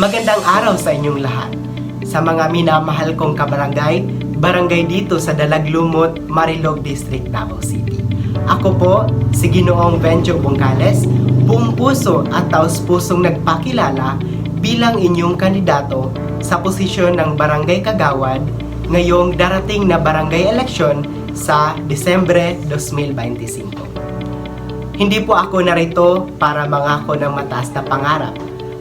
Magandang araw sa inyong lahat. Sa mga minamahal kong kabarangay, barangay dito sa Dalaglumot, Marilog District, Davao City. Ako po, si Ginoong Benjo Bongales, buong puso at taos-pusong nagpakilala bilang inyong kandidato sa posisyon ng Barangay Kagawad ngayong darating na barangay eleksyon sa Disyembre 2025. Hindi po ako narito para mangako ng mataas na pangarap.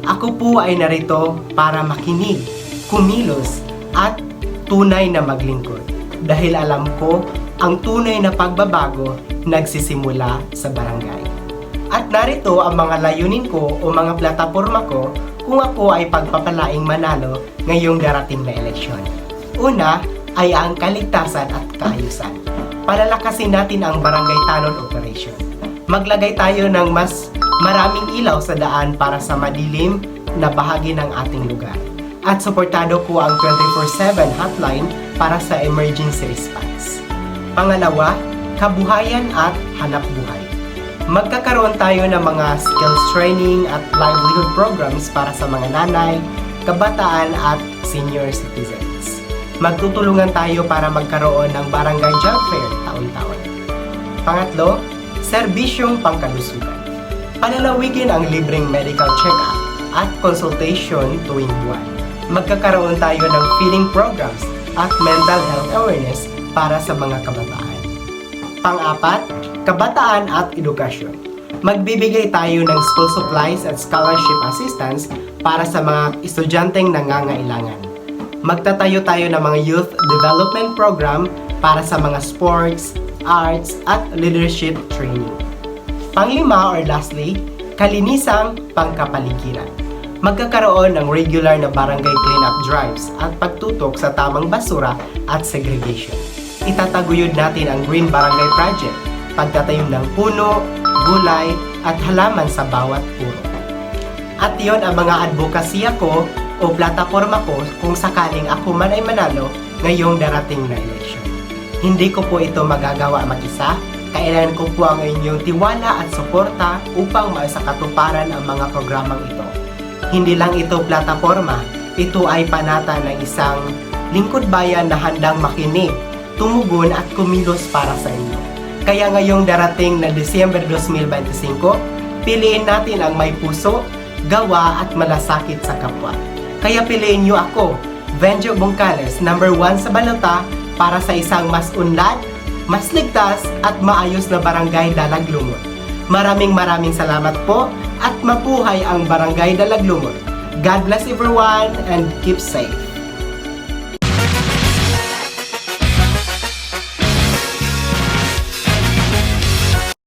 Ako po ay narito para makinig, kumilos, at tunay na maglingkod. Dahil alam ko, ang tunay na pagbabago nagsisimula sa barangay. At narito ang mga layunin ko o mga plataporma ko kung ako ay pagpapalaing manalo ngayong darating na eleksyon. Una ay ang kaligtasan at kaayusan. Palalakasin natin ang barangay tanod operation. Maglagay tayo ng mas maraming ilaw sa daan para sa madilim na bahagi ng ating lugar. At suportado ko ang 24/7 hotline para sa emergency response. Pangalawa, kabuhayan at hanap buhay. Magkakaroon tayo ng mga skills training at livelihood programs para sa mga nanay, kabataan at senior citizens. Magtutulungan tayo para magkaroon ng barangay job fair taon-taon. Pangatlo, serbisyong pangkalusugan. Panalawigin ang libreng medical check-up at consultation tuwing buwan. Magkakaroon tayo ng feeding programs at mental health awareness para sa mga kabataan. Pang-apat, kabataan at edukasyon. Magbibigay tayo ng school supplies at scholarship assistance para sa mga estudyanteng nangangailangan. Magtatayo tayo ng mga youth development program para sa mga sports, arts, at leadership training. Panglima or lastly, kalinisang pangkapaligiran. Magkakaroon ng regular na barangay cleanup drives at pagtutok sa tamang basura at segregation. Itataguyod natin ang Green Barangay Project, pagtatayo ng puno, gulay, at halaman sa bawat puro. At yon ang mga advokasya ko o plataforma ko kung sakaling ako man ay manalo ngayong darating na eleksyon. Hindi ko po ito magagawa mag-isa, kailangan ko po ang inyong tiwala at suporta upang maisakatuparan ang mga programang ito. Hindi lang ito plataforma, ito ay panata ng isang lingkod bayan na handang makinig, tumugon at kumilos para sa inyo. Kaya ngayong darating na Disyembre 2025, piliin natin ang may puso, gawa at malasakit sa kapwa. Kaya piliin niyo ako, Benjo Bongales, number 1 sa balota para sa isang mas unlad, mas ligtas at maayos na barangay Dalaglumot. Maraming salamat po at mabuhay ang barangay Dalaglumot. God bless everyone and keep safe.